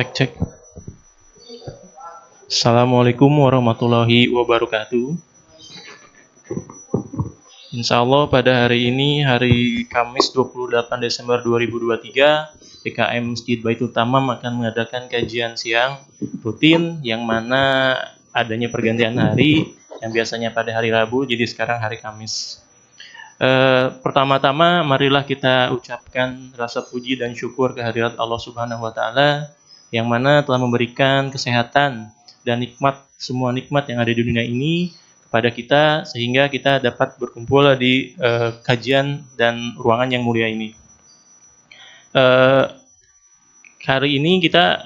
Cek cek. Assalamualaikum warahmatullahi wabarakatuh. Insya Allah pada hari ini, hari Kamis 28 Desember 2023, PKM Masjid Baitul Tamam akan mengadakan kajian siang rutin yang mana adanya pergantian hari yang biasanya pada hari Rabu, jadi sekarang hari Kamis. Pertama-tama marilah kita ucapkan rasa puji dan syukur kehadirat Allah Subhanahu wa taala yang mana telah memberikan kesehatan dan semua nikmat yang ada di dunia ini kepada kita sehingga kita dapat berkumpul di kajian dan ruangan yang mulia ini. Hari ini kita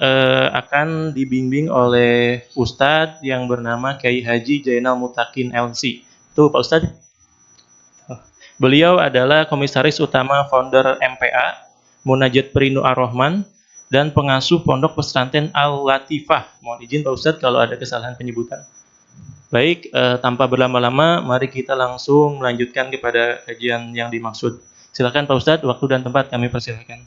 akan dibimbing oleh Ustadz yang bernama Kiai Haji Jainal Mutakin LC. Tuh Pak Ustadz. Beliau adalah Komisaris Utama Founder MPA, Munajat Perindo Ar-Rahman, dan pengasuh Pondok Pesantren Al-Latifah. Mohon izin Pak Ustadz kalau ada kesalahan penyebutan. Baik, tanpa berlama-lama, mari kita langsung melanjutkan kepada kajian yang dimaksud. Silakan Pak Ustadz, waktu dan tempat kami persilakan.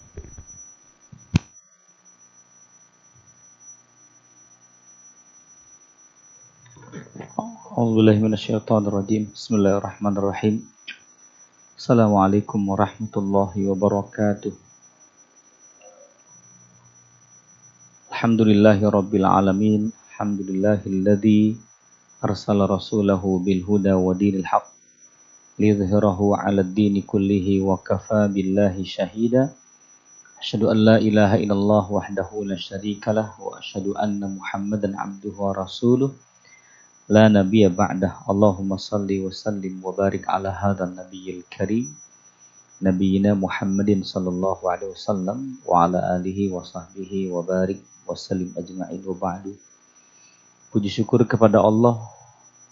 A'udzubillahiminasyaitonirrajim. Bismillahirrahmanirrahim. Assalamualaikum warahmatullahi wabarakatuh. Alhamdulillahirabbil alamin. Alhamdulillahilladzi arsala rasulahu bil huda wa dinil haqq liyudhhirahu 'alad dini kullihi wa kafaa billahi syahida. Asyhadu an la ilaha illallah wahdahu la syarikalah wa asyhadu anna Muhammadan 'abduhu wa rasuluh. La nabiyya ba'dah. Allahumma salli wa sallim wa barik ala hadzal nabiyil karim nabiyina Muhammadin sallallahu alaihi wasallam wa ala alihi wa sahbihi wa barik wa sallim ajma'in wa ba'du. Puji syukur kepada Allah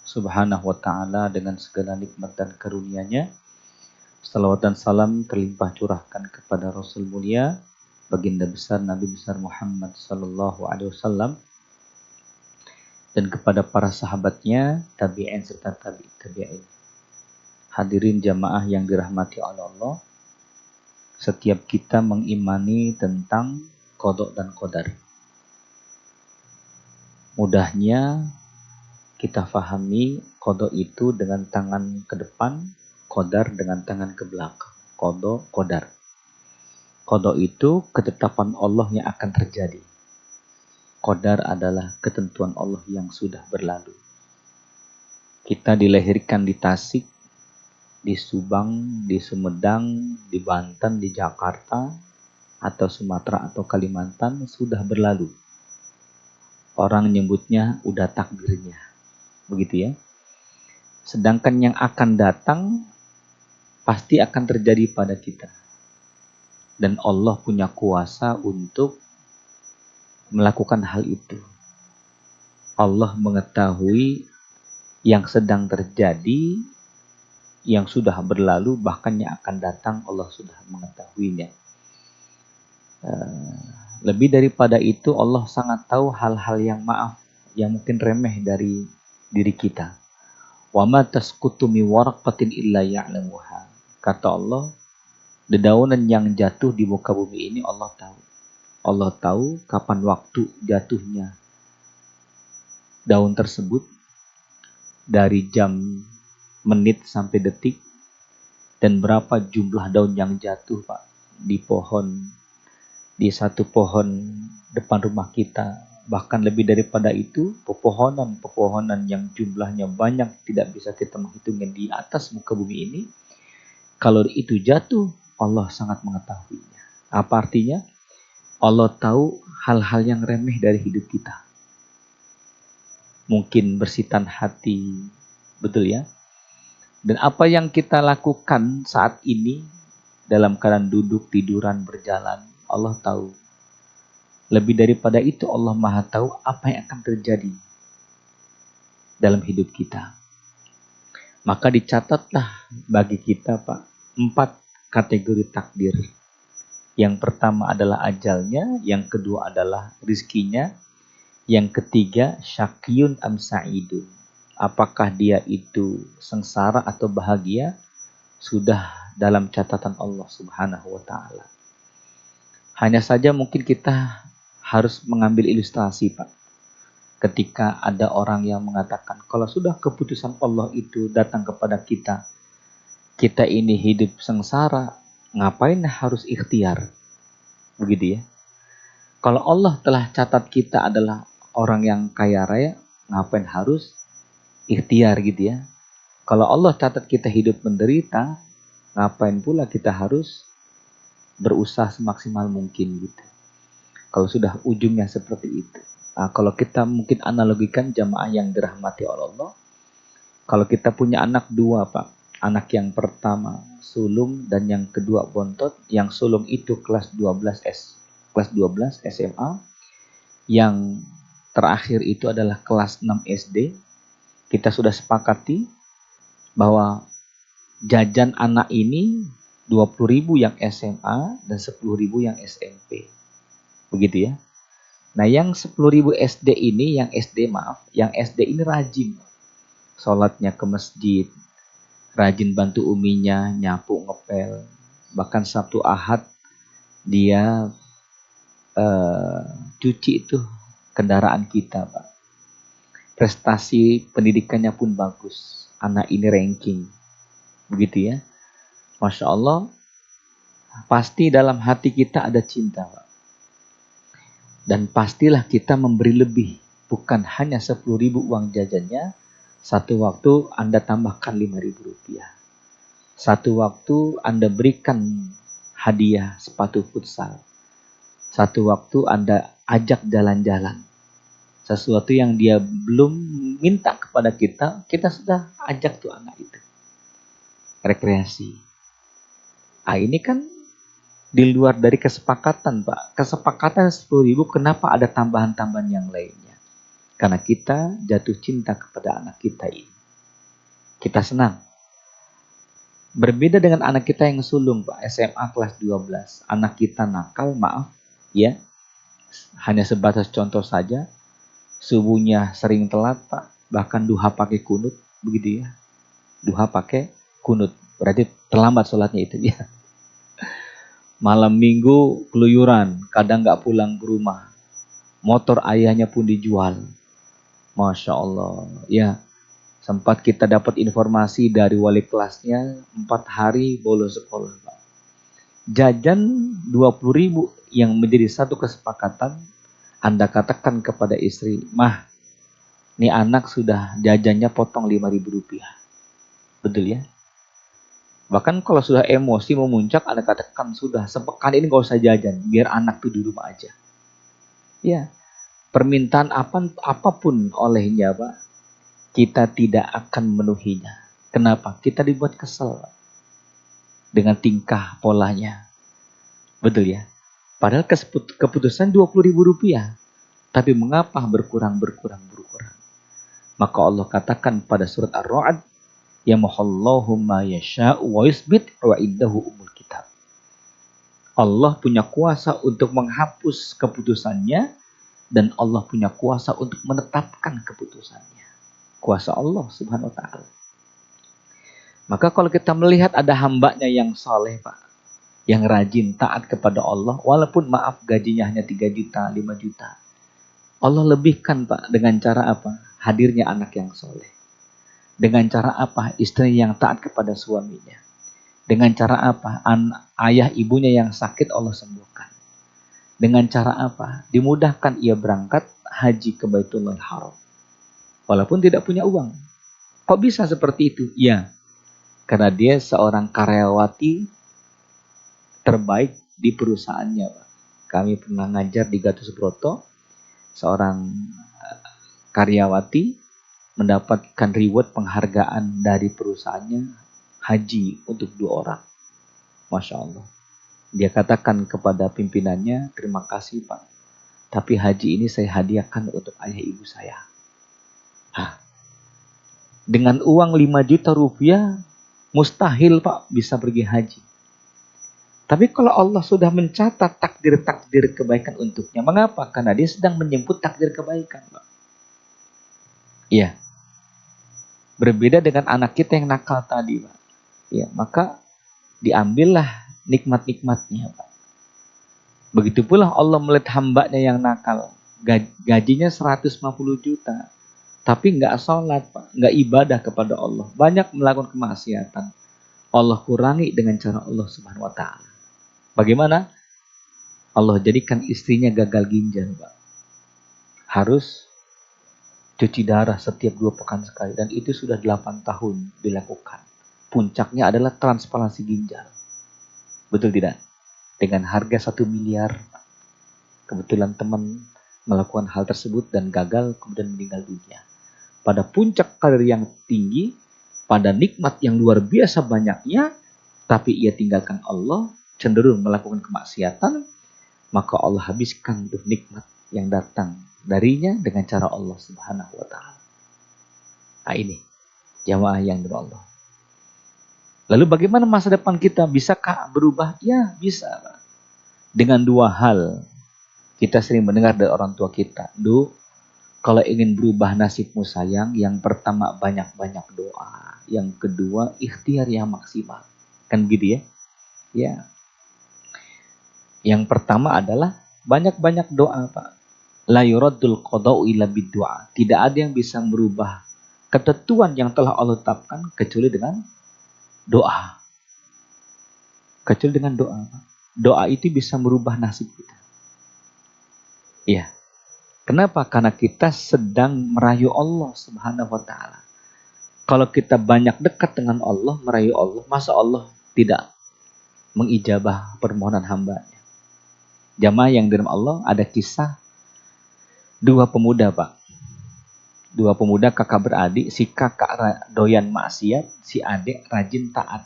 Subhanahu wa taala dengan segala nikmat dan karunia-Nya. Salawat dan salam terlimpah curahkan kepada Rasul mulia, baginda besar Nabi besar Muhammad sallallahu alaihi wasallam, dan kepada para sahabatnya, tabi'in serta tabi'in. Hadirin jamaah yang dirahmati oleh Allah, setiap kita mengimani tentang qada dan qadar. Mudahnya kita fahami qada itu dengan tangan ke depan, qadar dengan tangan ke belakang. Qada, qadar. Qada itu ketetapan Allah yang akan terjadi. Qadar adalah ketentuan Allah yang sudah berlalu. Kita dilahirkan di Tasik, di Subang, di Sumedang, di Banten, di Jakarta, atau Sumatera atau Kalimantan sudah berlalu. Orang nyebutnya udah takdirnya. Begitu ya. Sedangkan yang akan datang pasti akan terjadi pada kita. Dan Allah punya kuasa untuk melakukan hal itu. Allah mengetahui yang sedang terjadi, yang sudah berlalu, bahkan yang akan datang Allah sudah mengetahuinya. Lebih daripada itu, Allah sangat tahu hal-hal yang maaf, yang mungkin remeh dari diri kita. Wa ma tasqutu min waraqatin illa ya'lamuha. Kata Allah, dedaunan yang jatuh di muka bumi ini Allah tahu. Allah tahu kapan waktu jatuhnya daun tersebut, dari jam, menit sampai detik, dan berapa jumlah daun yang jatuh Pak di pohon, di satu pohon depan rumah kita. Bahkan lebih daripada itu, pepohonan yang jumlahnya banyak tidak bisa kita menghitungnya di atas muka bumi ini. Kalau itu jatuh, Allah sangat mengetahuinya. Apa artinya? Allah tahu hal-hal yang remeh dari hidup kita. Mungkin bersitan hati, betul ya? Dan apa yang kita lakukan saat ini dalam keadaan duduk, tiduran, berjalan, Allah tahu. Lebih daripada itu, Allah Maha tahu apa yang akan terjadi dalam hidup kita. Maka dicatatlah bagi kita Pak, 4 kategori takdir. Yang pertama adalah ajalnya, yang kedua adalah rizkinya, yang ketiga syaqiyun am sa'idun. Apakah dia itu sengsara atau bahagia, sudah dalam catatan Allah Subhanahu wa taala. Hanya saja mungkin kita harus mengambil ilustrasi, Pak. Ketika ada orang yang mengatakan, kalau sudah keputusan Allah itu datang kepada kita, kita ini hidup sengsara, ngapain harus ikhtiar? Begitu ya. Kalau Allah telah catat kita adalah orang yang kaya raya, ngapain harus ikhtiar gitu ya. Kalau Allah catat kita hidup menderita, ngapain pula kita harus berusaha semaksimal mungkin gitu. Kalau sudah ujungnya seperti itu. Nah, kalau kita mungkin analogikan jamaah yang dirahmati oleh Allah, kalau kita punya anak dua, Pak. Anak yang pertama sulung dan yang kedua bontot. Yang sulung itu kelas 12 SMA. Yang terakhir itu adalah kelas 6 SD. Kita sudah sepakati bahwa jajan anak ini 20.000 yang SMA dan 10.000 yang SMP. Begitu ya. Nah, yang 10.000 SD ini, yang SD ini rajin. Sholatnya ke masjid, rajin bantu uminya, nyapu, ngepel. Bahkan Sabtu Ahad dia cuci itu kendaraan kita, Pak. Prestasi pendidikannya pun bagus. Anak ini ranking. Begitu ya. Masya Allah, pasti dalam hati kita ada cinta, Pak. Dan pastilah kita memberi lebih. Bukan hanya 10.000 uang jajannya, satu waktu Anda tambahkan 5.000 rupiah. Satu waktu Anda berikan hadiah sepatu futsal. Satu waktu Anda ajak jalan-jalan. Sesuatu yang dia belum minta kepada kita, kita sudah ajak tuh anak itu. Rekreasi. Ah, ini kan di luar dari kesepakatan, Pak. Kesepakatan 10.000, kenapa ada tambahan-tambahan yang lainnya? Karena kita jatuh cinta kepada anak kita ini. Kita senang. Berbeda dengan anak kita yang sulung, Pak. SMA kelas 12. Anak kita nakal, maaf. Ya. Hanya sebatas contoh saja. Subuhnya sering telat, Pak. Bahkan duha pakai kunut. Begitu ya. Duha pakai kunut. Berarti terlambat sholatnya itu ya. Malam minggu keluyuran. Kadang nggak pulang ke rumah. Motor ayahnya pun dijual. Masya Allah. Ya. Sempat kita dapat informasi dari wali kelasnya. 4 hari bolos sekolah, Pak. Jajan 20.000 yang menjadi satu kesepakatan. Anda katakan kepada istri, Mah, ini anak sudah jajannya potong 5.000 rupiah. Betul ya? Bahkan kalau sudah emosi memuncak, Anda katakan sudah sepekan ini gak usah jajan, biar anak tuh di rumah aja. Ya, permintaan apapun olehnya, Pak, kita tidak akan memenuhinya. Kenapa? Kita dibuat kesel dengan tingkah polanya. Betul ya? Padahal keputusan 20.000 rupiah. Tapi mengapa berkurang? Maka Allah katakan pada surat Ar-Ra'd, Yamhallahu ma yasha'u wa yusbit wa indahu umul kitab. Allah punya kuasa untuk menghapus keputusannya dan Allah punya kuasa untuk menetapkan keputusannya. Kuasa Allah Subhanahu wa taala. Maka kalau kita melihat ada hambanya yang saleh, Pak, yang rajin taat kepada Allah, walaupun maaf gajinya hanya 3 juta, 5 juta. Allah lebihkan, Pak, dengan cara apa? Hadirnya anak yang soleh. Dengan cara apa? Istri yang taat kepada suaminya. Dengan cara apa? Ayah ibunya yang sakit Allah sembuhkan. Dengan cara apa? Dimudahkan ia berangkat haji ke Baitullahil Haram. Walaupun tidak punya uang. Kok bisa seperti itu? Ya, karena dia seorang karyawati terbaik di perusahaannya, Pak. Kami pernah ngajar di Gatot Subroto, seorang karyawati mendapatkan reward penghargaan dari perusahaannya haji untuk 2 orang. Masya Allah. Dia katakan kepada pimpinannya, terima kasih Pak, tapi haji ini saya hadiahkan untuk ayah ibu saya. Hah. Dengan uang 5 juta rupiah, mustahil Pak bisa pergi haji. Tapi kalau Allah sudah mencatat takdir-takdir kebaikan untuknya, mengapa? Karena dia sedang menjemput takdir kebaikan, Pak. Iya. Berbeda dengan anak kita yang nakal tadi, Pak. Ya, maka diambillah nikmat-nikmatnya, Pak. Begitu pula Allah melihat hambanya yang nakal. Gajinya 150 juta. Tapi nggak sholat, Pak. Nggak ibadah kepada Allah. Banyak melakukan kemaksiatan. Allah kurangi dengan cara Allah Subhanahu wa Ta'ala. Bagaimana? Allah jadikan istrinya gagal ginjal, Pak. Harus cuci darah setiap 2 pekan sekali. Dan itu sudah 8 tahun dilakukan. Puncaknya adalah transplantasi ginjal. Betul tidak? Dengan harga 1 miliar. Kebetulan teman melakukan hal tersebut dan gagal kemudian meninggal dunia. Pada puncak karir yang tinggi, pada nikmat yang luar biasa banyaknya, tapi ia tinggalkan Allah, cenderung melakukan kemaksiatan, maka Allah habiskan tuh nikmat yang datang darinya dengan cara Allah Subhanahu wa Ta'ala. Nah, ini jamaah yang dari Allah. Lalu bagaimana masa depan kita? Bisakah berubah? Ya, bisa. Dengan 2 hal. Kita sering mendengar dari orang tua kita, kalau ingin berubah nasibmu sayang, yang pertama banyak-banyak doa. Yang kedua ikhtiar yang maksimal. Kan gitu ya? Ya. Yang pertama adalah banyak-banyak doa, Pak. La yuraddul qada'u illa bid-du'a. Tidak ada yang bisa merubah ketentuan yang telah Allah tetapkan kecuali dengan doa. Kecuali dengan doa, Pak. Doa itu bisa merubah nasib kita. Iya. Kenapa? Karena kita sedang merayu Allah Subhanahu wa Ta'ala. Kalau kita banyak dekat dengan Allah, merayu Allah, masa Allah tidak mengijabah permohonan hambanya? Jamaah yang dirahmati Allah, ada kisah 2 pemuda, Pak. 2 pemuda kakak beradik, si kakak doyan maksiat, si adik rajin taat.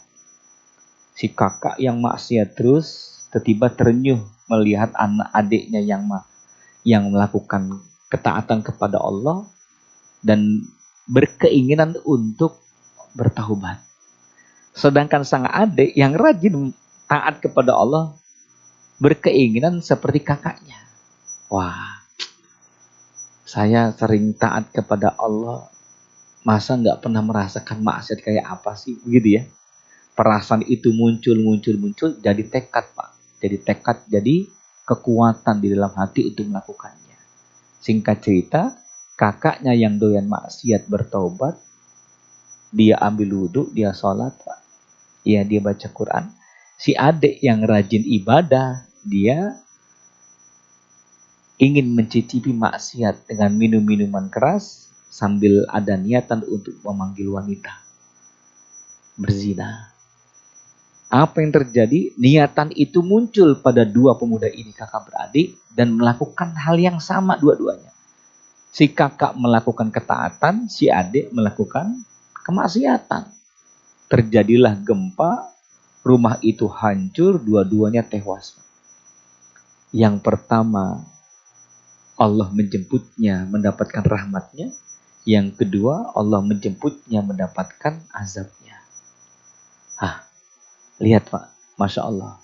Si kakak yang maksiat terus tiba-tiba terenyuh melihat anak adiknya yang melakukan ketaatan kepada Allah dan berkeinginan untuk bertaubat. Sedangkan sang adik yang rajin taat kepada Allah berkeinginan seperti kakaknya. Wah, saya sering taat kepada Allah, masa nggak pernah merasakan maksiat kayak apa sih? Begitu ya. Perasaan itu muncul, jadi tekad, Pak. Jadi tekad, jadi kekuatan di dalam hati untuk melakukannya. Singkat cerita, kakaknya yang doyan maksiat bertaubat, dia ambil wudhu, dia sholat, Pak. Ya, dia baca Quran. Si adik yang rajin ibadah, dia ingin mencicipi maksiat dengan minum minuman keras sambil ada niatan untuk memanggil wanita. Berzina. Apa yang terjadi? Niatan itu muncul pada 2 pemuda ini, kakak beradik, dan melakukan hal yang sama dua-duanya. Si kakak melakukan ketaatan, si adik melakukan kemaksiatan. Terjadilah gempa, rumah itu hancur, dua-duanya tewas. Yang pertama, Allah menjemputnya mendapatkan rahmatnya. Yang kedua, Allah menjemputnya mendapatkan azabnya. Lihat, Pak, Masya Allah.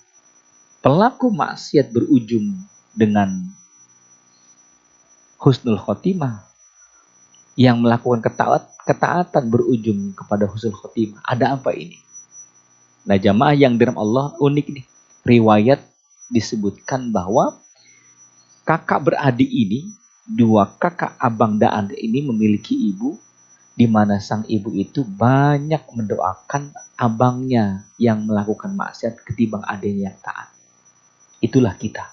Pelaku maksiat berujung dengan husnul khotimah. Yang melakukan ketaatan berujung kepada husnul khotimah. Ada apa ini? Nah, jamaah yang dirahmati Allah, unik nih. Riwayat disebutkan bahwa kakak beradik ini, 2 kakak abang dan adik ini memiliki ibu, di mana sang ibu itu banyak mendoakan abangnya yang melakukan maksiat ketimbang adiknya yang taat. Itulah kita.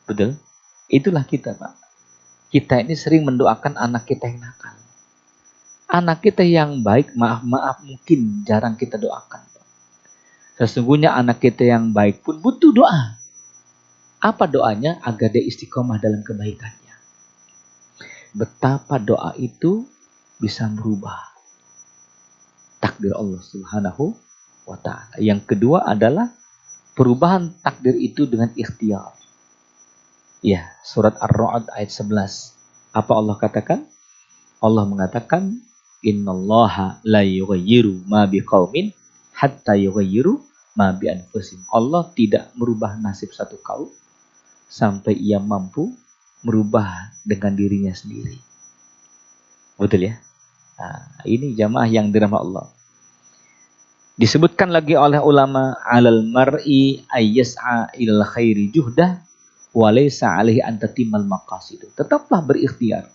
Betul? Itulah kita, Pak. Kita ini sering mendoakan anak kita yang nakal. Anak kita yang baik, maaf mungkin jarang kita doakan, Pak. Sesungguhnya anak kita yang baik pun butuh doa. Apa doanya? Agar dia istiqomah dalam kebaikannya. Betapa doa itu bisa merubah takdir Allah Subhanahu wa Ta'ala. Yang kedua adalah perubahan takdir itu dengan ikhtiar. Ya, surat Ar-Ra'd ayat 11. Apa Allah katakan? Allah mengatakan, innallaha la yughayyiru ma biqaumin hatta yughayyiru ma bi anfusihim. Allah tidak merubah nasib satu kaum sampai ia mampu merubah dengan dirinya sendiri. Betul ya? Nah, ini jamaah yang dirahmati Allah. Disebutkan lagi oleh ulama, alal mar'i ayyas'a ilal khairi juhdah wa laysa alaihi an tatimal maqasid. Tetaplah berikhtiar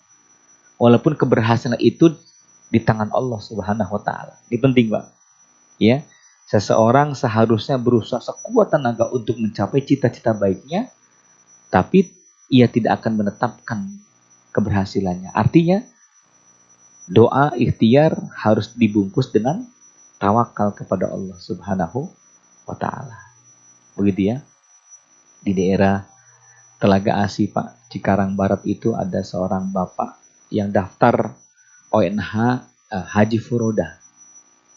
walaupun keberhasilan itu di tangan Allah Subhanahu wa taala. Ini penting, Pak. Ya. Seseorang seharusnya berusaha sekuat tenaga untuk mencapai cita-cita baiknya, tapi ia tidak akan menetapkan keberhasilannya. Artinya, doa ikhtiar harus dibungkus dengan tawakal kepada Allah Subhanahu wa taala. Begitu ya. Di daerah Telaga Asi, Pak, Cikarang Barat itu ada seorang bapak yang daftar ONH Haji Furoda.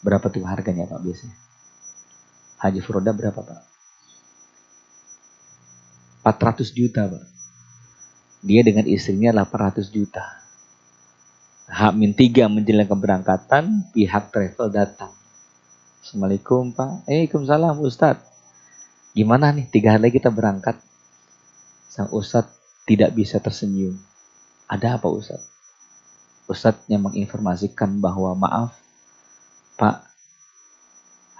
Berapa tuh harganya, Pak, biasanya? Haji Furoda berapa, Pak? 400 juta, Pak. Dia dengan istrinya 800 juta. H-3 menjelang keberangkatan, pihak travel datang. Assalamualaikum, Pak. Waalaikumsalam, Ustadz. Gimana nih, 3 hari lagi kita berangkat? Sang Ustadz tidak bisa tersenyum. Ada apa, Ustadz? Ustadznya menginformasikan bahwa maaf, Pak,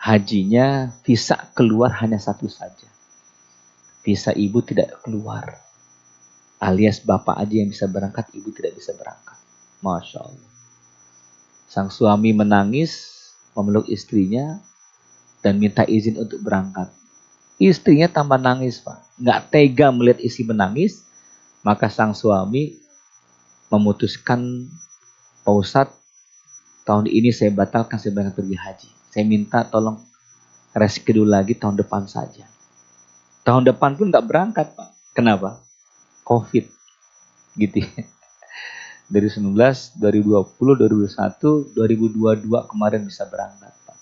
hajinya visa keluar hanya 1 saja. Visa ibu tidak keluar. Alias bapak aja yang bisa berangkat, ibu tidak bisa berangkat. Masya Allah. Sang suami menangis, memeluk istrinya, dan minta izin untuk berangkat. Istrinya tambah nangis, Pak. Nggak tega melihat istri menangis, maka sang suami memutuskan, Pak Ustadz, tahun ini saya batalkan, saya berangkat pergi haji. Saya minta tolong reschedule lagi tahun depan saja. Tahun depan pun nggak berangkat, Pak. Kenapa? COVID. Gitu ya. Dari 19, 2020, 2021, 2022 kemarin bisa berangkat, Pak.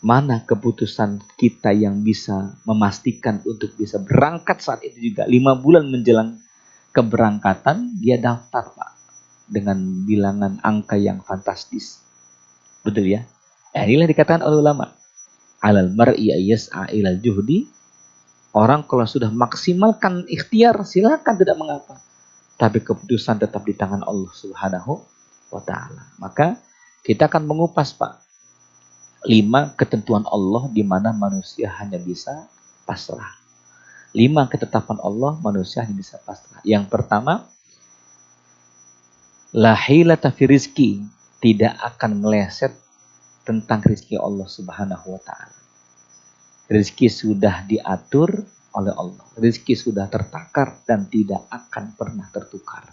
Mana keputusan kita yang bisa memastikan untuk bisa berangkat saat itu juga. 5 bulan menjelang keberangkatan, dia daftar, Pak. Dengan bilangan angka yang fantastis. Betul ya? Inilah dikatakan oleh ulama. Alal mar'i ayyas'a ilal juhdi. Orang kalau sudah maksimalkan ikhtiar, silakan, tidak mengapa. Tapi keputusan tetap di tangan Allah Subhanahu wa taala. Maka kita akan mengupas, Pak, 5 ketentuan Allah di mana manusia hanya bisa pasrah. 5 ketetapan Allah, manusia hanya bisa pasrah. Yang pertama, la hilata fi rizki, tidak akan meleset tentang rizki Allah Subhanahu wa taala. Rizki sudah diatur oleh Allah. Rizki sudah tertakar dan tidak akan pernah tertukar.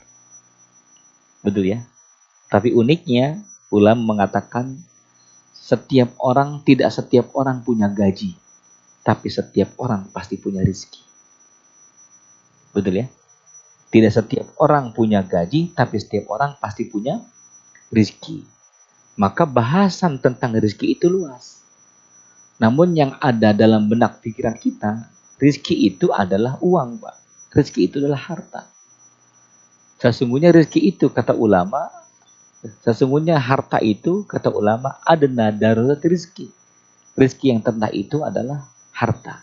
Betul ya? Tapi uniknya, ulama mengatakan tidak setiap orang punya gaji. Tapi setiap orang pasti punya rizki. Betul ya? Tidak setiap orang punya gaji, tapi setiap orang pasti punya rizki. Maka bahasan tentang rizki itu luas. Namun yang ada dalam benak pikiran kita, rizki itu adalah uang, Pak. Rizki itu adalah harta. Sesungguhnya rizki itu, kata ulama, sesungguhnya harta itu, kata ulama, adna darurat rizki. Rizki yang terendah itu adalah harta.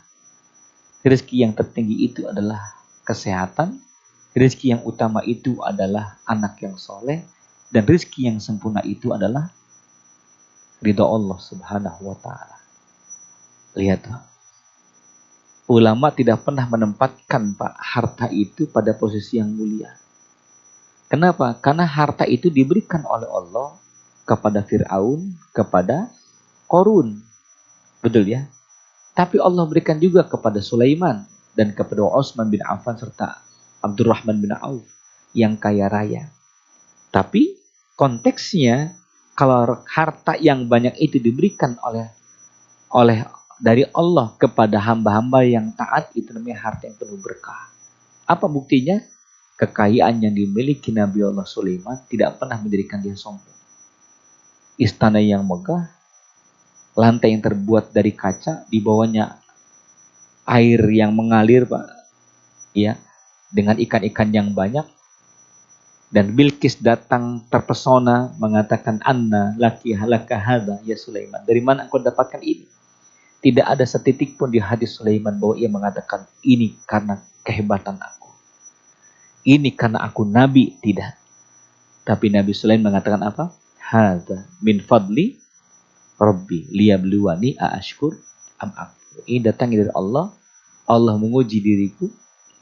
Rizki yang tertinggi itu adalah kesehatan. Rizki yang utama itu adalah anak yang soleh. Dan rizki yang sempurna itu adalah ridha Allah Subhanahu wa ta'ala. Lihat, Pak. Ulama tidak pernah menempatkan, Pak, harta itu pada posisi yang mulia. Kenapa? Karena harta itu diberikan oleh Allah kepada Fir'aun, kepada Qarun. Betul ya? Tapi Allah berikan juga kepada Sulaiman dan kepada Utsman bin Affan serta Abdurrahman bin Auf yang kaya raya. Tapi konteksnya, kalau harta yang banyak itu diberikan oleh dari Allah kepada hamba-hamba yang taat, itu namanya harta yang penuh berkah. Apa buktinya? Kekayaan yang dimiliki Nabi Allah Sulaiman tidak pernah menjadikan dia sombong. Istana yang megah, lantai yang terbuat dari kaca, di bawahnya air yang mengalir, Pak, ya, dengan ikan-ikan yang banyak. Dan Bilqis datang terpesona mengatakan, Anna laki halaka hadha ya Sulaiman. Dari mana engkau dapatkan ini? Tidak ada setitik pun di hadis Sulaiman bahwa ia mengatakan ini karena kehebatan aku. Ini karena aku nabi, tidak. Tapi Nabi Sulaiman mengatakan apa? Hadza min fadli Rabbi liyabluwani aashkur am akfur. Ini datang dari Allah. Allah menguji diriku.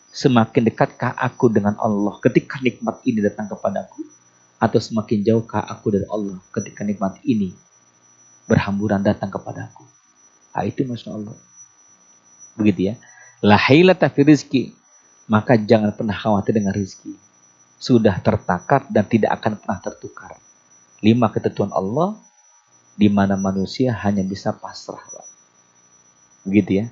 Semakin dekatkah aku dengan Allah ketika nikmat ini datang kepadaku, atau semakin jauhkah aku dari Allah ketika nikmat ini berhamburan datang kepadaku. Itu Masya Allah. Begitu ya. La hailata fi rizki. Maka jangan pernah khawatir dengan rizki. Sudah tertakar dan tidak akan pernah tertukar. 5 ketentuan Allah di mana manusia hanya bisa pasrah. Begitu ya.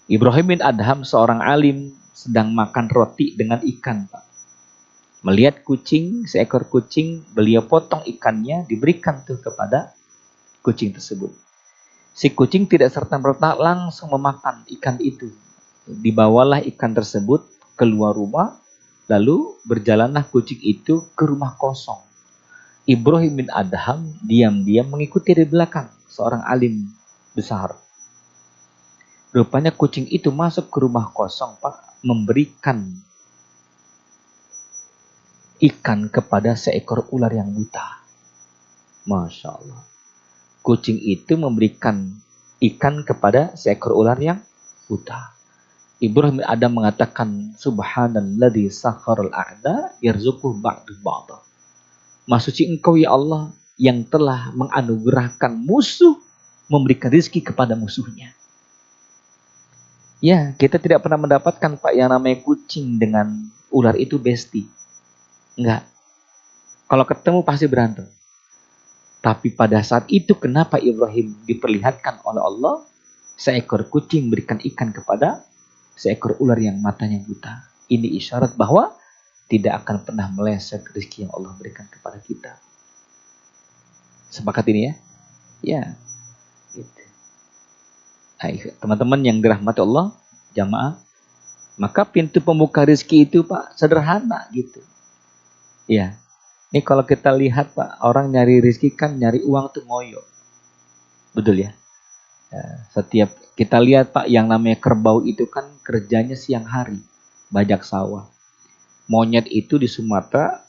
Ibrahim bin Adham seorang alim sedang makan roti dengan ikan, Pak. Melihat kucing, seekor kucing, beliau potong ikannya, diberikan tuh kepada kucing tersebut. Si kucing tidak serta-merta langsung memakan ikan itu. Dibawalah ikan tersebut keluar rumah, lalu berjalanlah kucing itu ke rumah kosong. Ibrahim bin Adham diam-diam mengikuti di belakang seorang alim besar. Rupanya kucing itu masuk ke rumah kosong, Pak, memberikan ikan kepada seekor ular yang buta. Masya Allah. Kucing itu memberikan ikan kepada seekor ular yang buta. Ibrahim bin Adham mengatakan, Subhanalladzi sakharal a'da yarzuquhu ba'du ba'da. Maha suci Engkau ya Allah yang telah menganugerahkan musuh memberikan rizki kepada musuhnya. Ya, kita tidak pernah mendapatkan, Pak, yang namanya kucing dengan ular itu bestie. Enggak. Kalau ketemu pasti berantem. Tapi pada saat itu kenapa Ibrahim diperlihatkan oleh Allah seekor kucing berikan ikan kepada seekor ular yang matanya buta. Ini isyarat bahwa tidak akan pernah meleset rezeki yang Allah berikan kepada kita. Sepakat ini ya? Ya. Gitu. Teman-teman yang dirahmati Allah, jamaah, maka pintu pembuka rezeki itu, Pak, sederhana gitu. Ya. Ini kalau kita lihat, Pak, orang nyari rezeki kan nyari uang tuh ngoyo. Betul ya? Setiap kita lihat, Pak, yang namanya kerbau itu kan kerjanya siang hari, bajak sawah. Monyet itu di Sumatera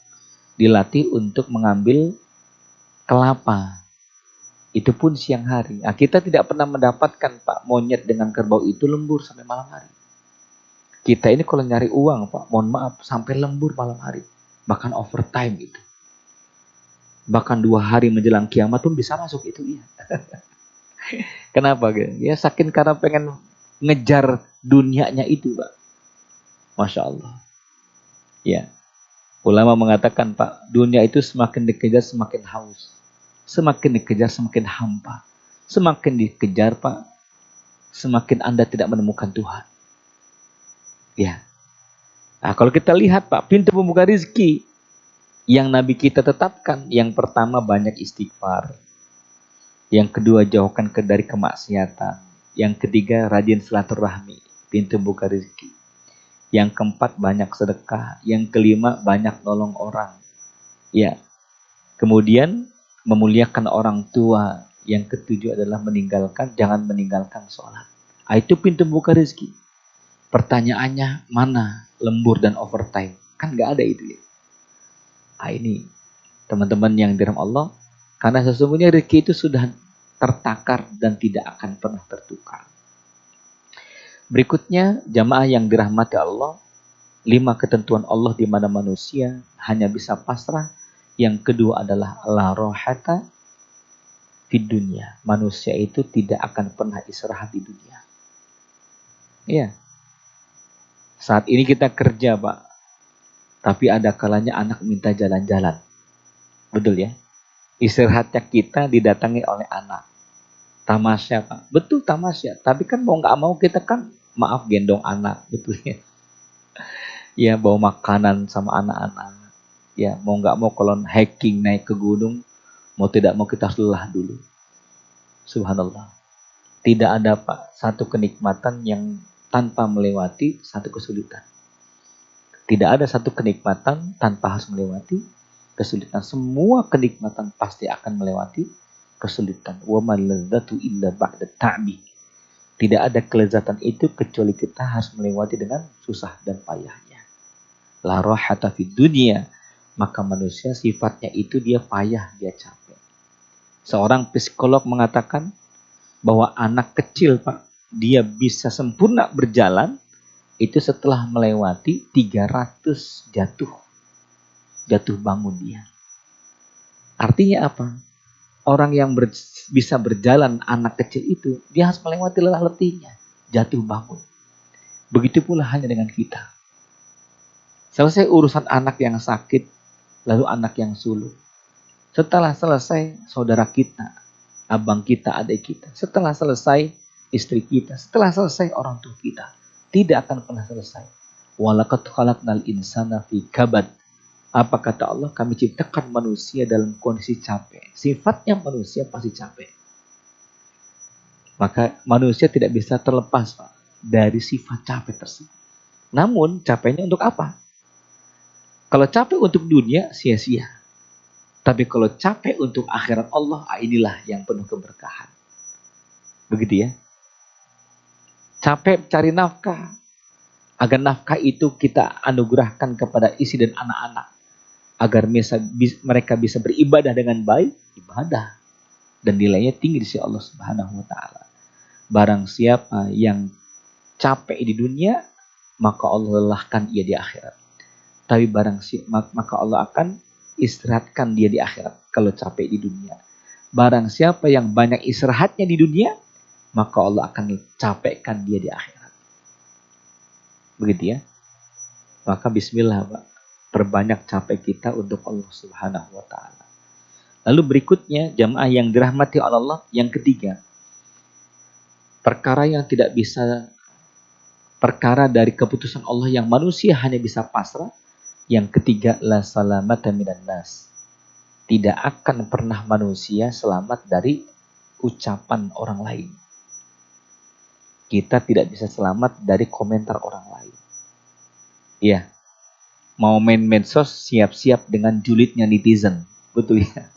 dilatih untuk mengambil kelapa. Itu pun siang hari. Nah, kita tidak pernah mendapatkan, Pak, monyet dengan kerbau itu lembur sampai malam hari. Kita ini kalau nyari uang, Pak, mohon maaf, sampai lembur malam hari. Bahkan overtime itu. Bahkan 2 hari menjelang kiamat pun bisa masuk itu. Iya. Kenapa? Ya saking karena pengen ngejar dunianya itu, Pak. Masya Allah. Ya. Ulama mengatakan, Pak, dunia itu semakin dikejar semakin haus. Semakin dikejar semakin hampa. Semakin dikejar, Pak, semakin Anda tidak menemukan Tuhan. Ya. Nah, kalau kita lihat, Pak, pintu pembuka rezeki yang Nabi kita tetapkan, yang pertama banyak istighfar. Yang kedua jauhkan dari kemaksiatan. Yang ketiga rajin silaturahmi, pintu pembuka rezeki. Yang keempat banyak sedekah. Yang kelima banyak nolong orang. Ya. Kemudian memuliakan orang tua. Yang ketujuh adalah jangan meninggalkan sholat. Itu pintu buka rezeki. Pertanyaannya mana lembur dan overtime? Kan nggak ada itu ya. Ini teman-teman yang dirahmati Allah, karena sesungguhnya rezeki itu sudah tertakar dan tidak akan pernah tertukar. Berikutnya, jamaah yang dirahmati Allah, 5 ketentuan Allah di mana manusia hanya bisa pasrah. Yang kedua adalah la rohata fid dunya. Manusia itu tidak akan pernah istirahat di dunia. Iya. Saat ini kita kerja, Pak. Tapi ada kalanya anak minta jalan-jalan. Betul ya? Istirahatnya kita didatangi oleh anak. Tamasya, Pak. Betul tamasya. Tapi kan mau nggak mau kita kan maaf gendong anak. Betul ya? Ya, bawa makanan sama anak-anak. Ya, mau nggak mau kalau hiking naik ke gunung, mau tidak mau kita harus lelah dulu. Subhanallah. Tidak ada, Pak, satu kenikmatan yang tanpa melewati satu kesulitan. Tidak ada satu kenikmatan tanpa harus melewati kesulitan. Semua kenikmatan pasti akan melewati kesulitan. Wa ma ladzatu illa ba'da ta'bi. Tidak ada kelezatan itu kecuali kita harus melewati dengan susah dan payahnya. La rohata fid dunya. Maka manusia sifatnya itu dia payah, dia capek. Seorang psikolog mengatakan bahwa anak kecil, Pak, dia bisa sempurna berjalan itu setelah melewati 300 jatuh bangun dia. Artinya apa? Orang yang bisa berjalan anak kecil itu, dia harus melewati lelah letihnya, jatuh bangun. Begitu pula hanya dengan kita. Selesai urusan anak yang sakit, lalu anak yang sulung. Setelah selesai saudara kita, abang kita, adik kita. Setelah selesai istri kita. Setelah selesai orang tua kita. Tidak akan pernah selesai. Walaqad khalaqnal insana fi kabad. Apa kata Allah? Kami ciptakan manusia dalam kondisi capek. Sifatnya manusia pasti capek. Maka manusia tidak bisa terlepas, Pak, dari sifat capek tersebut. Namun capeknya untuk apa? Kalau capek untuk dunia, sia-sia. Tapi kalau capek untuk akhirat Allah, inilah yang penuh keberkahan. Begitu ya. Capek cari nafkah. Agar nafkah itu kita anugerahkan kepada istri dan anak-anak. Agar mereka bisa beribadah dengan baik, ibadah. Dan nilainya tinggi di sisi Allah Subhanahu wa Ta'ala. Barang siapa yang capek di dunia, maka Allah lelahkan ia di akhirat. Tapi maka Allah akan istirahatkan dia di akhirat kalau capek di dunia. Barang siapa yang banyak istirahatnya di dunia, maka Allah akan capekkan dia di akhirat. Begitu ya. Maka bismillah, Pak, perbanyak capek kita untuk Allah Subhanahu wa Ta'ala. Lalu berikutnya, jamaah yang dirahmati Allah, yang ketiga, perkara dari keputusan Allah yang manusia hanya bisa pasrah. Yang ketiga, la salamata minan nas. Tidak akan pernah manusia selamat dari ucapan orang lain. Kita tidak bisa selamat dari komentar orang lain. Iya. Mau main medsos, siap-siap dengan julidnya netizen. Betul ya?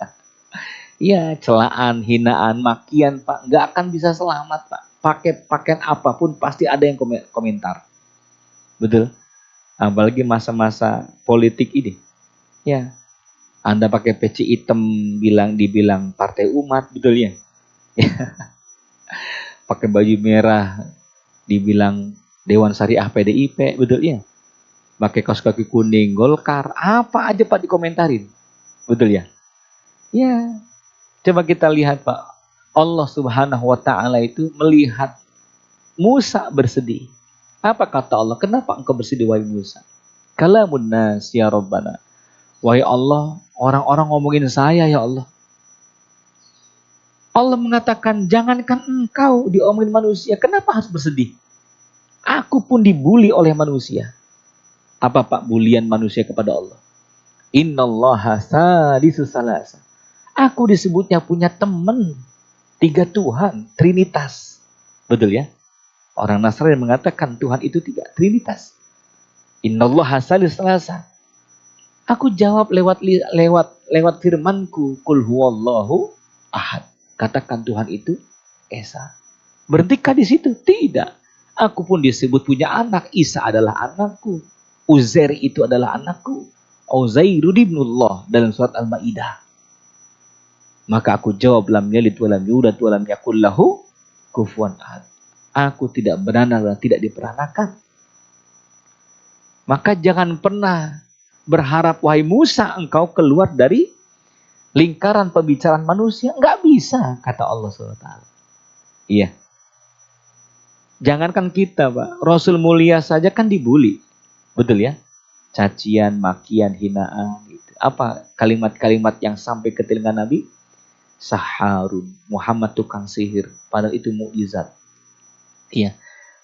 Iya, celaan, hinaan, makian, Pak. Nggak akan bisa selamat, Pak. Pakai pakaian apapun pasti ada yang komentar. Betul? Apalagi masa-masa politik ini. Ya, Anda pakai peci hitam dibilang partai umat, betul ya? Pakai baju merah dibilang Dewan Syariah PDIP, betul ya? Pakai kaos kaki kuning Golkar, apa aja Pak dikomentarin. Betul ya? Ya. Coba kita lihat, Pak. Allah Subhanahu wa Ta'ala itu melihat Musa bersedih. Apa kata Allah? Kenapa engkau bersedih, wahai Musa? Kalamun nas ya Rabbana. Wahai Allah, orang-orang ngomongin saya ya Allah. Allah mengatakan, jangankan engkau diomongin manusia, kenapa harus bersedih? Aku pun dibully oleh manusia. Apa Pak bulian manusia kepada Allah? Innallaha salisu salasa. Aku disebutnya punya teman. 3 Tuhan, Trinitas. Betul ya? Orang Nasrani mengatakan Tuhan itu 3, Trinitas. Innallaha salisu salasa. Aku jawab lewat firmanku, Qul huwallahu ahad. Katakan Tuhan itu Esa. Berhentikah di situ? Tidak. Aku pun disebut punya anak. Isa adalah anakku. Uzair itu adalah anakku. Uzairu ibnullah dalam surat Al-Maidah. Maka aku jawab, lam yalid wa lam yulad wa lam yakul lahu kufuwan ahad. Aku tidak beranak dan tidak diperanakan. Maka jangan pernah berharap, wahai Musa, engkau keluar dari lingkaran pembicaraan manusia. Enggak bisa, kata Allah SWT. Iya. Jangankan kita, Pak. Rasul mulia saja kan dibully. Betul ya? Cacian, makian, hinaan. Gitu. Apa kalimat-kalimat yang sampai ke telinga Nabi? Saharun, Muhammad tukang sihir. Padahal itu mukjizat. Iya.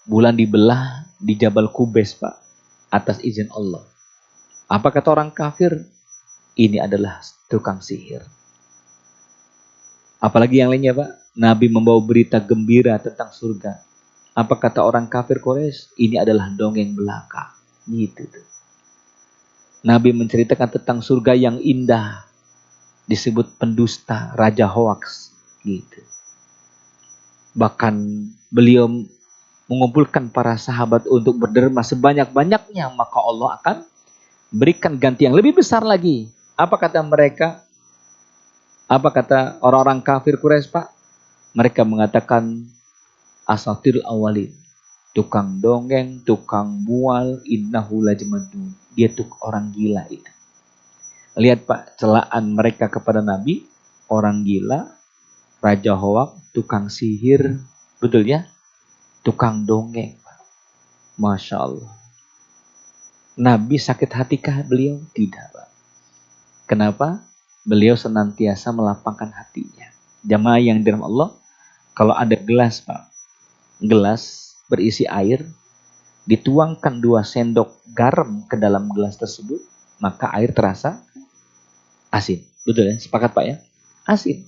Bulan dibelah di Jabal Kubais, Pak. Atas izin Allah. Apa kata orang kafir? Ini adalah tukang sihir. Apalagi yang lainnya, Pak? Nabi membawa berita gembira tentang surga. Apa kata orang kafir Quraisy? Ini adalah dongeng belaka. Gitu tuh. Nabi menceritakan tentang surga yang indah. Disebut pendusta, raja hoaks. Gitu. Bahkan beliau mengumpulkan para sahabat untuk berderma sebanyak-banyaknya. Maka Allah akan berikan ganti yang lebih besar lagi. Apa kata mereka? Apa kata orang-orang kafir Quraisy, Pak? Mereka mengatakan asatirul awalin. Tukang dongeng, tukang mual, innahu lajmadun. Dia tuh orang gila itu. Lihat Pak, celaan mereka kepada Nabi, orang gila, raja hoak, tukang sihir, betul ya? Tukang dongeng. Masya Allah. Nabi sakit hatikah beliau? Tidak Pak. Kenapa? Beliau senantiasa melapangkan hatinya. Jamaah yang dirahmati Allah, kalau ada gelas Pak, gelas berisi air, dituangkan 2 sendok garam ke dalam gelas tersebut, maka air terasa asin. Betul ya? Sepakat Pak ya? Asin.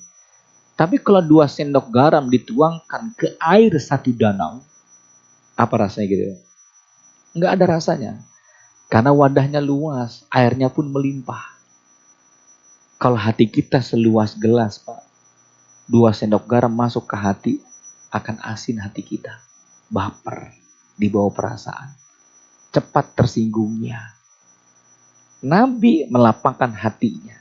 Tapi kalau 2 sendok garam dituangkan ke air 1 danau, apa rasanya gitu? Nggak ada rasanya. Karena wadahnya luas, airnya pun melimpah. Kalau hati kita seluas gelas Pak, 2 sendok garam masuk ke hati, akan asin hati kita. Baper, dibawa perasaan. Cepat tersinggungnya. Nabi melapangkan hatinya.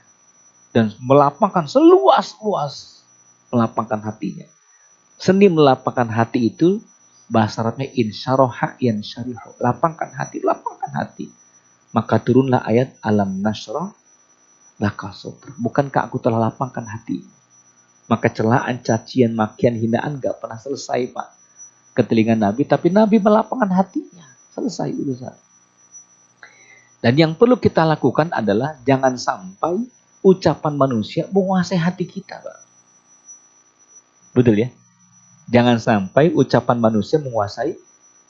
Dan melapangkan seluas-luas. Melapangkan hatinya. Seni melapangkan hati itu, bahasa Arabnya insyaraha yansyarihu. Lapangkan hati, lapangkan hati. Maka turunlah ayat alam nashrah laka sadrak. Bukankah aku telah lapangkan hati? Maka celaan, cacian, makian, hinaan gak pernah selesai Pak ke telinga Nabi. Tapi Nabi melapangkan hatinya. Selesai urusan. Dan yang perlu kita lakukan adalah jangan sampai ucapan manusia menguasai hati kita Pak. Betul ya? Jangan sampai ucapan manusia menguasai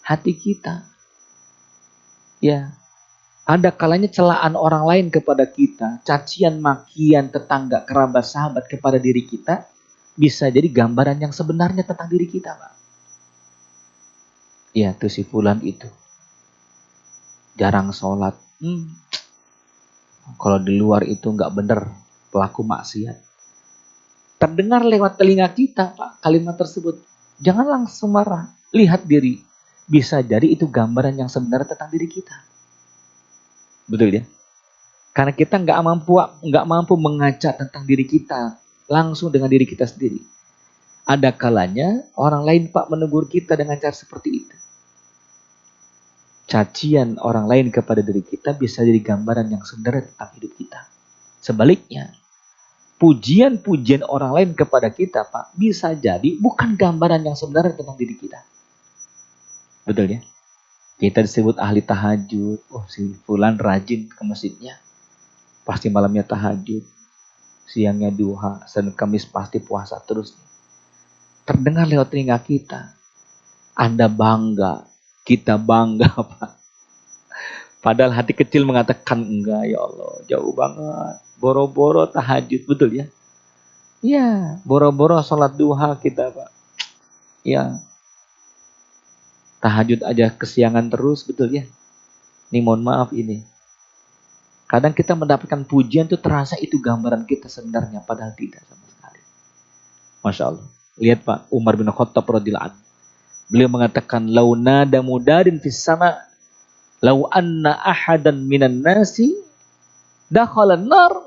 hati kita. Ya. Ada kalanya celaan orang lain kepada kita, cacian, makian, tetangga, kerabat, sahabat kepada diri kita, bisa jadi gambaran yang sebenarnya tentang diri kita, Pak. Ya, tuh si fulan itu. Jarang sholat. Kalau di luar itu nggak bener, pelaku maksiat. Terdengar lewat telinga kita, Pak, kalimat tersebut. Jangan langsung marah. Lihat diri. Bisa jadi itu gambaran yang sebenarnya tentang diri kita. Betul ya? Karena kita nggak mampu mengaca tentang diri kita langsung dengan diri kita sendiri. Ada kalanya orang lain Pak menegur kita dengan cara seperti itu. Cacian orang lain kepada diri kita bisa jadi gambaran yang sebenarnya tentang hidup kita. Sebaliknya, pujian-pujian orang lain kepada kita Pak bisa jadi bukan gambaran yang sebenarnya tentang diri kita. Betul ya? Kita disebut ahli tahajud. Oh, si fulan rajin ke masjidnya. Pasti malamnya tahajud. Siangnya duha. Senin Kamis pasti puasa terus. Terdengar lewat telinga kita. Anda bangga. Kita bangga, Pak. Padahal hati kecil mengatakan, enggak ya Allah. Jauh banget. Boro-boro tahajud. Betul ya? Iya. Boro-boro sholat duha kita, Pak. Ya. Tahajud aja kesiangan terus, betul ya? Ini mohon maaf ini. Kadang kita mendapatkan pujian itu terasa itu gambaran kita sebenarnya, padahal tidak sama sekali. Masya Allah. Lihat Pak, Umar bin Khattab radhiyallahu anhu. Beliau mengatakan, "Lau nada mudarin fis sama, lau anna ahadan minan nasi dakhala an-nar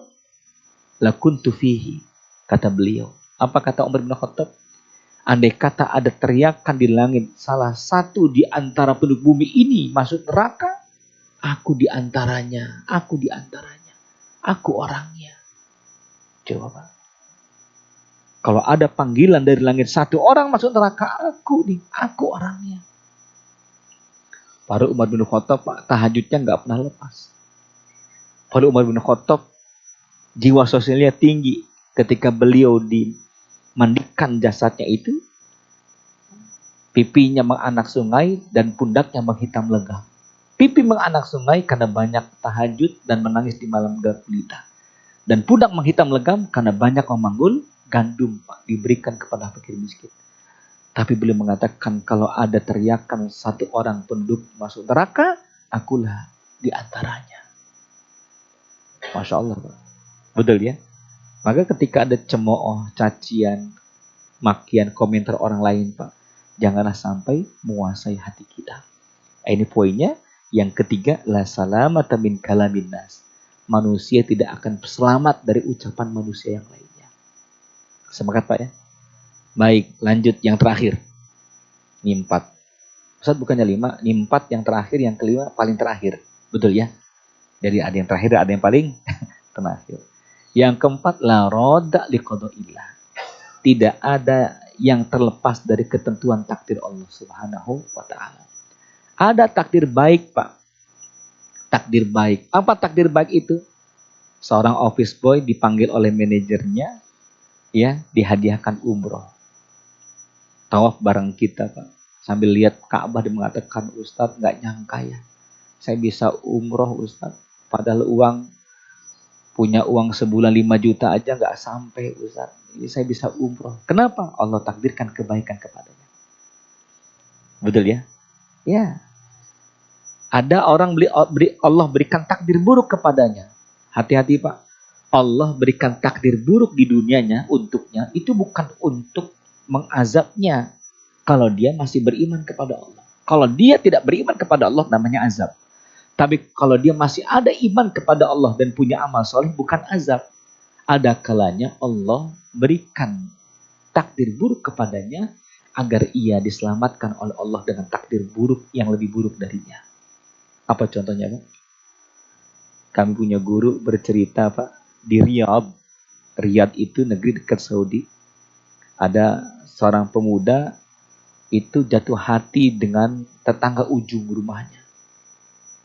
lakuntu fihi." Kata beliau. Apa kata Umar bin Khattab? Andai kata ada teriakan di langit, salah satu di antara penduduk bumi ini masuk neraka, aku di antaranya, aku orangnya. Coba Pak. Kalau ada panggilan dari langit, satu orang masuk neraka, aku orangnya. Para Umar bin Khattab, Pak, tahajudnya nggak pernah lepas. Para Umar bin Khattab, jiwa sosialnya tinggi. Ketika beliau dimandikan jasadnya itu, pipinya menganak sungai dan pundaknya menghitam legam. Pipi menganak sungai karena banyak tahajud dan menangis di malam gelap gulita. Dan pundak menghitam legam karena banyak memanggul gandum Pak, diberikan kepada fakir miskin. Tapi beliau mengatakan kalau ada teriakan satu orang penduduk masuk neraka, akulah di antaranya. Masya Allah Pak. Betul ya? Maka ketika ada cemooh, cacian, makian, komentar orang lain Pak, janganlah sampai menguasai hati kita. Ini poinnya. Yang ketiga, la salamata min kalamin nas. Manusia tidak akan selamat dari ucapan manusia yang lainnya. Sepakat Pak ya? Baik, lanjut yang terakhir. Ini 4. Ustaz bukannya 5, ini 4 yang terakhir, yang kelima paling terakhir. Betul ya? Jadi ada yang terakhir, ada yang paling terakhir. Yang keempat, la roda liqada'illah. Tidak ada yang terlepas dari ketentuan takdir Allah Subhanahu wa taala. Ada takdir baik, Pak. Takdir baik. Apa takdir baik itu? Seorang office boy dipanggil oleh manajernya, ya, dihadiahkan umroh. Tawaf bareng kita, Pak. Sambil lihat Ka'bah dia mengatakan, Ustadz nggak nyangka ya, saya bisa umroh Ustadz. Padahal punya uang sebulan 5 juta aja nggak sampai Ustaz. Ini saya bisa umroh. Kenapa? Allah takdirkan kebaikan kepadanya. Betul ya? Ya. Ada orang Allah berikan takdir buruk kepadanya. Hati-hati Pak. Allah berikan takdir buruk di dunianya untuknya. Itu bukan untuk mengazabnya. Kalau dia masih beriman kepada Allah. Kalau dia tidak beriman kepada Allah namanya azab. Tapi kalau dia masih ada iman kepada Allah dan punya amal soleh, bukan azab. Ada kalanya Allah berikan takdir buruk kepadanya agar ia diselamatkan oleh Allah dengan takdir buruk yang lebih buruk darinya. Apa contohnya Pak? Kami punya guru bercerita Pak, di Riyadh. Riyadh itu negeri dekat Saudi. Ada seorang pemuda itu jatuh hati dengan tetangga ujung rumahnya.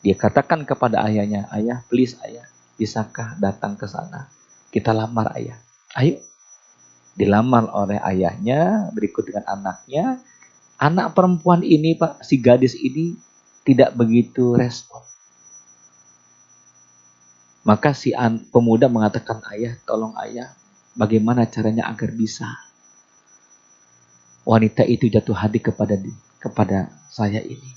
Dia katakan kepada ayahnya, ayah please ayah, bisakah datang ke sana? Kita lamar ayah. Ayo. Dilamar oleh ayahnya, berikut dengan anaknya. Anak perempuan ini Pak, si gadis ini tidak begitu respon. Maka si pemuda mengatakan, ayah tolong ayah, bagaimana caranya agar bisa wanita itu jatuh hati kepada saya ini.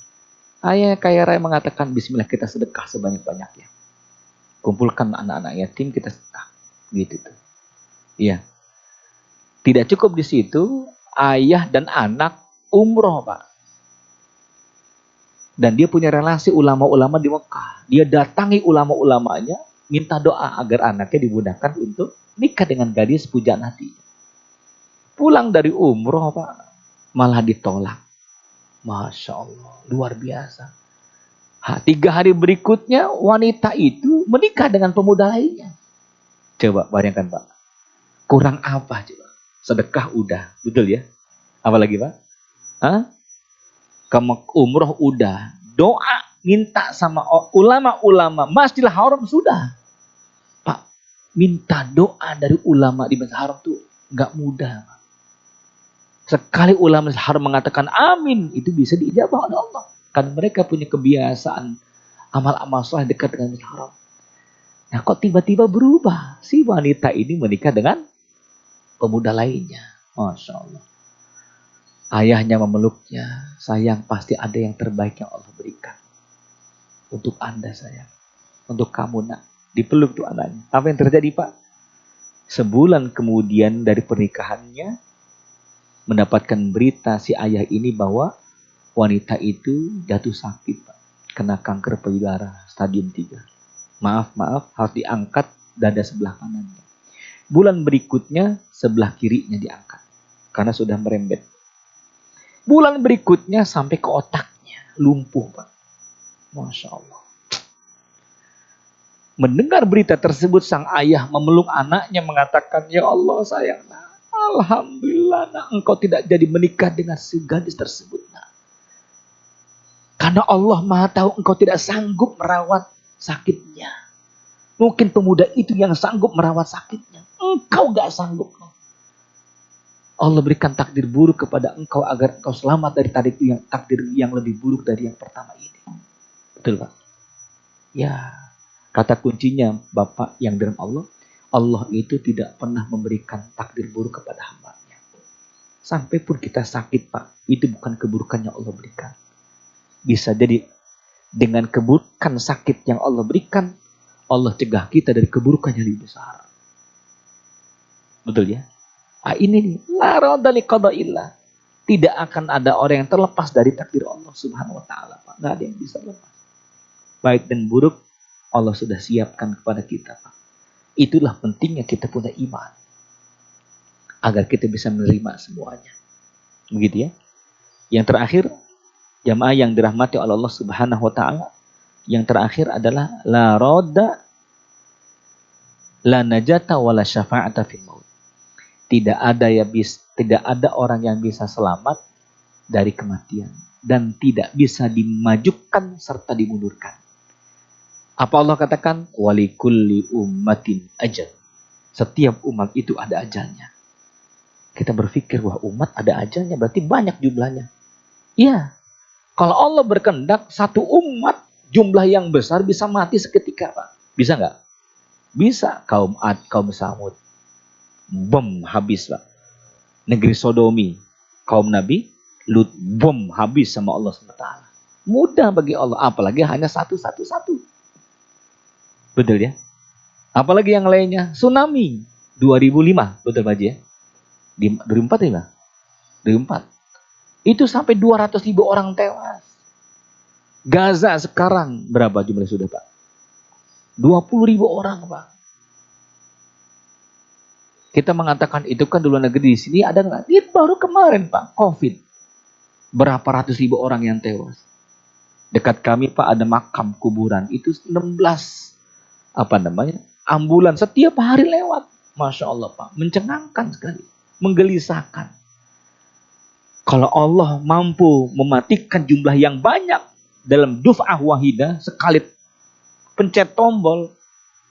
Ayah kaya raya mengatakan, bismillah kita sedekah sebanyak-banyaknya. Kumpulkan anak-anak yatim kita sedekah. Gitu tuh. Iya. Tidak cukup di situ, ayah dan anak umroh Pak. Dan dia punya relasi ulama-ulama di Mekah. Dia datangi ulama-ulamanya, minta doa agar anaknya dimudahkan untuk nikah dengan gadis pujaan hatinya. Pulang dari umroh Pak, malah ditolak. Masya Allah, luar biasa. 3 hari berikutnya wanita itu menikah dengan pemuda lainnya. Coba bayangkan Pak, kurang apa coba? Sedekah udah, betul ya? Apalagi Pak? Hah? Umroh udah, doa minta sama ulama-ulama Masjidil Haram sudah. Pak, minta doa dari ulama di Masjidil Haram tuh nggak mudah. Sekali ulama Masjidil Haram mengatakan amin, itu bisa diijabah oleh Allah. Kan mereka punya kebiasaan amal-amal soleh dekat dengan Masjidil Haram. Nah kok tiba-tiba berubah? Si wanita ini menikah dengan pemuda lainnya. Masya Allah. Ayahnya memeluknya. Sayang, pasti ada yang terbaik yang Allah berikan. Untuk Anda sayang. Untuk kamu nak. Dipeluk tuh anaknya. Apa yang terjadi Pak? Sebulan kemudian dari pernikahannya, mendapatkan berita si ayah ini bahwa wanita itu jatuh sakit Pak. Kena kanker payudara stadium 3. Maaf, harus diangkat dada sebelah kanannya. Bulan berikutnya sebelah kirinya diangkat. Karena sudah merembet. Bulan berikutnya sampai ke otaknya. Lumpuh Pak. Masya Allah. Mendengar berita tersebut, sang ayah memeluk anaknya mengatakan, ya Allah sayang nak. Alhamdulillah nak, engkau tidak jadi menikah dengan si gadis tersebut nak. Karena Allah Maha tahu engkau tidak sanggup merawat sakitnya. Mungkin pemuda itu yang sanggup merawat sakitnya. Engkau gak sanggup. Allah berikan takdir buruk kepada engkau agar engkau selamat dari takdir yang lebih buruk dari yang pertama ini. Betul Pak? Ya, kata kuncinya Bapak yang dalam Allah, Allah itu tidak pernah memberikan takdir buruk kepada hambanya. Sampai pun kita sakit Pak, itu bukan keburukan yang Allah berikan. Bisa jadi dengan keburukan sakit yang Allah berikan, Allah cegah kita dari keburukan yang lebih besar. Betul ya? Ini nih, la radha liqada'illah. Tidak akan ada orang yang terlepas dari takdir Allah Subhanahu wa taala, Pak. Enggak ada yang bisa lepas. Baik dan buruk Allah sudah siapkan kepada kita, Pak. Itulah pentingnya kita punya iman. agar kita bisa menerima semuanya. Begitu ya. Yang terakhir, jamaah yang dirahmati oleh Allah Subhanahu wa taala, yang terakhir adalah la radda la najata wala syafa'ata fil maut. Tidak ada orang yang bisa selamat dari kematian dan tidak bisa dimajukan serta dimundurkan. Apa Allah katakan? Walikulli ummatin ajal. Setiap umat itu ada ajalnya. Kita berpikir wah umat ada ajalnya berarti banyak jumlahnya. Iya. Kalau Allah berkehendak satu umat jumlah yang besar bisa mati seketika, Pak. Bisa nggak? Bisa. Kaum Ad, kaum Samud. Bom habis, Pak. Negeri Sodomi. Kaum Nabi Lut, bom habis sama Allah SWT. Mudah bagi Allah. Apalagi hanya satu. Betul ya? Apalagi yang lainnya. Tsunami. 2005. Betul Pak Haji ya? Di 2004 ya? 2004. Itu sampai 200.000 orang tewas. Gaza sekarang berapa jumlah sudah Pak? 20.000 orang Pak. Kita mengatakan itu kan di luar negeri, di sini ada nggak? Ini baru kemarin Pak, COVID. Berapa ratus ribu orang yang tewas. Dekat kami Pak ada makam kuburan, itu 16 ambulan setiap hari lewat. Masya Allah Pak, mencengangkan sekali, menggelisahkan. Kalau Allah mampu mematikan jumlah yang banyak dalam duf'ah wahidah, sekali pencet tombol,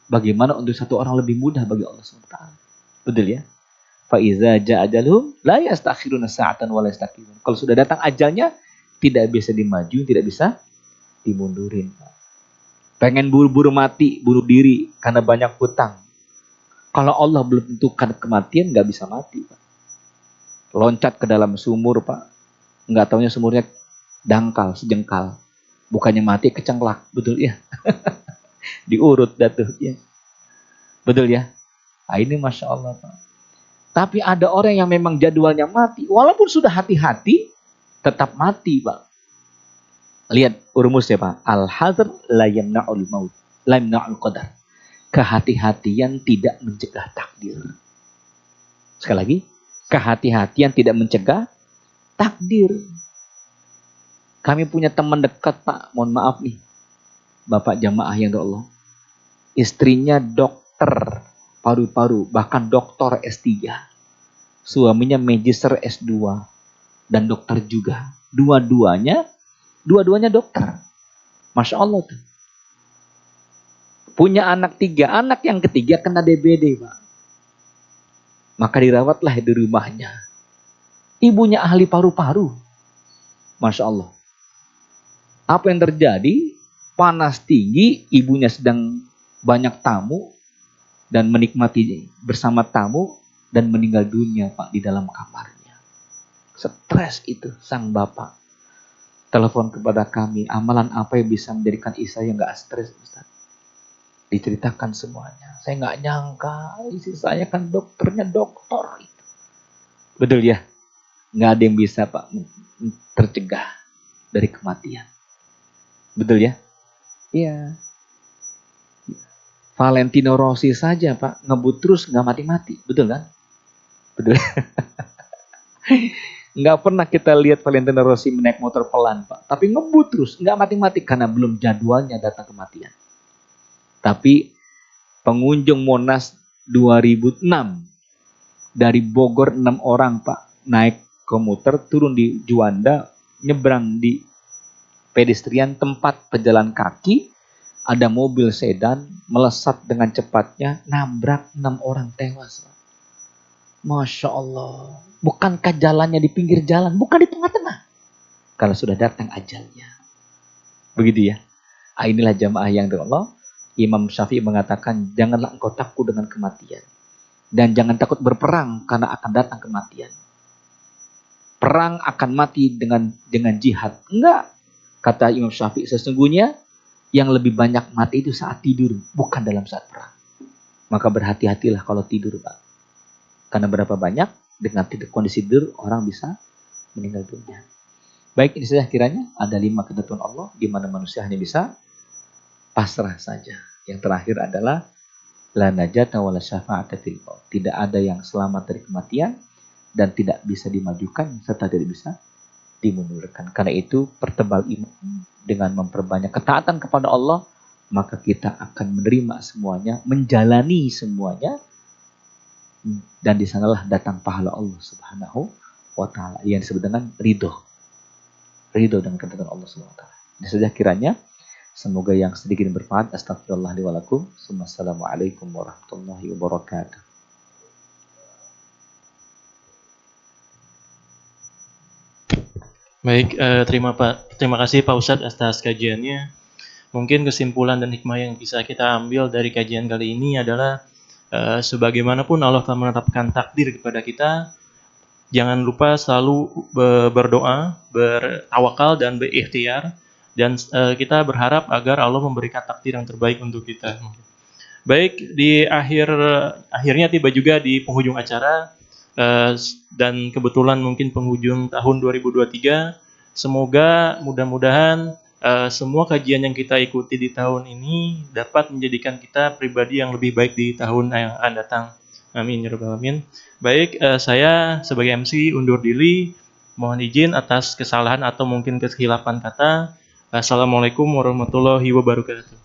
bagaimana untuk satu orang lebih mudah bagi Allah SWT. Betul ya? Faiza ja'ajaluhum la yastakhiruna sa'atan wa la yastaqdimun. Kalau sudah datang ajalnya, tidak bisa dimaju, tidak bisa dimundurin. Pengen buru-buru mati, bunuh diri karena banyak hutang. Kalau Allah belum tentukan kematian, nggak bisa mati, Pak. Loncat ke dalam sumur, Pak. Nggak taunya sumurnya dangkal, sejengkal. Bukannya mati, kecengklak. Betul ya? Diurut dah tuh. Ya. Betul ya? Nah, ini Masya Allah, Pak. Tapi ada orang yang memang jadwalnya mati. Walaupun sudah hati-hati, tetap mati, Pak. Lihat rumusnya, Pak. Al-hadr la yamna'ul maut. La yamna'ul qadar. Kehati-hatian tidak mencegah takdir. Sekali lagi. Kehati-hatian tidak mencegah takdir. Kami punya teman dekat, Pak. Mohon maaf nih. Bapak jamaah yang Allah. Istrinya dokter paru-paru, bahkan doktor S3. Suaminya magister S2 dan dokter juga. Dua-duanya dokter. Masya Allah tuh. Punya anak 3, anak yang ketiga kena DBD, Pak. Maka dirawatlah di rumahnya. Ibunya ahli paru-paru. Masya Allah. Apa yang terjadi? Panas tinggi, ibunya sedang banyak tamu, dan menikmati bersama tamu dan meninggal dunia Pak di dalam kamarnya. Stres itu sang bapak. Telepon kepada kami, amalan apa yang bisa menjadikan istri yang gak stres Ustaz? Diceritakan semuanya. Saya gak nyangka istri saya kan dokternya doktor. Betul ya? Gak ada yang bisa Pak tercegah dari kematian. Betul ya? Iya. Valentino Rossi saja Pak, ngebut terus nggak mati-mati, betul kan? Betul. Nggak pernah kita lihat Valentino Rossi menaik motor pelan Pak, tapi ngebut terus, nggak mati-mati karena belum jadwalnya datang kematian. Tapi pengunjung Monas 2006 dari Bogor 6 orang Pak, naik komuter turun di Juanda, nyebrang di pedestrian tempat pejalan kaki. Ada mobil sedan melesat dengan cepatnya, nabrak 6 orang tewas. Masya Allah. Bukankah jalannya di pinggir jalan? Bukan di tengah-tengah. Kalau sudah datang ajalnya. Begitu ya. Inilah jamaah yang dari Allah. Imam Syafi'i mengatakan, janganlah engkau takut dengan kematian. Dan jangan takut berperang karena akan datang kematian. Perang akan mati dengan jihad. Enggak. Kata Imam Syafi'i, sesungguhnya yang lebih banyak mati itu saat tidur, bukan dalam saat perang. Maka berhati-hatilah kalau tidur, Pak. Karena berapa banyak dengan kondisi tidur orang bisa meninggal dunia. Baik, ini saja kiranya ada 5 ketentuan Allah di mana manusia hanya bisa pasrah saja. Yang terakhir adalah La najata wala syafa'ata fil maut. Tidak ada yang selamat dari kematian dan tidak bisa dimajukan serta tidak bisa dimundurkan. Karena itu pertebal iman dengan memperbanyak ketaatan kepada Allah, maka kita akan menerima semuanya, menjalani semuanya, dan di sanalah datang pahala Allah Subhanahu wa taala yang disebut dengan ridho. Ridho dengan ketentuan Allah Subhanahu wa taala. Ini saja kiranya, semoga yang sedikit bermanfaat. Astagfirullah li wa lakum. Wassalamualaikum warahmatullahi wabarakatuh. Baik, terima kasih Pak Ustadz atas kajiannya. Mungkin kesimpulan dan hikmah yang bisa kita ambil dari kajian kali ini adalah sebagaimanapun Allah telah menetapkan takdir kepada kita, jangan lupa selalu berdoa, bertawakal dan berikhtiar, dan kita berharap agar Allah memberikan takdir yang terbaik untuk kita. Baik, di akhirnya tiba juga di penghujung acara, dan kebetulan mungkin penghujung tahun 2023. Semoga mudah-mudahan semua kajian yang kita ikuti di tahun ini dapat menjadikan kita pribadi yang lebih baik di tahun yang akan datang. Amin ya rabbal alamin. Baik, saya sebagai MC undur diri. Mohon izin atas kesalahan atau mungkin kekhilafan kata. Assalamualaikum warahmatullahi wabarakatuh.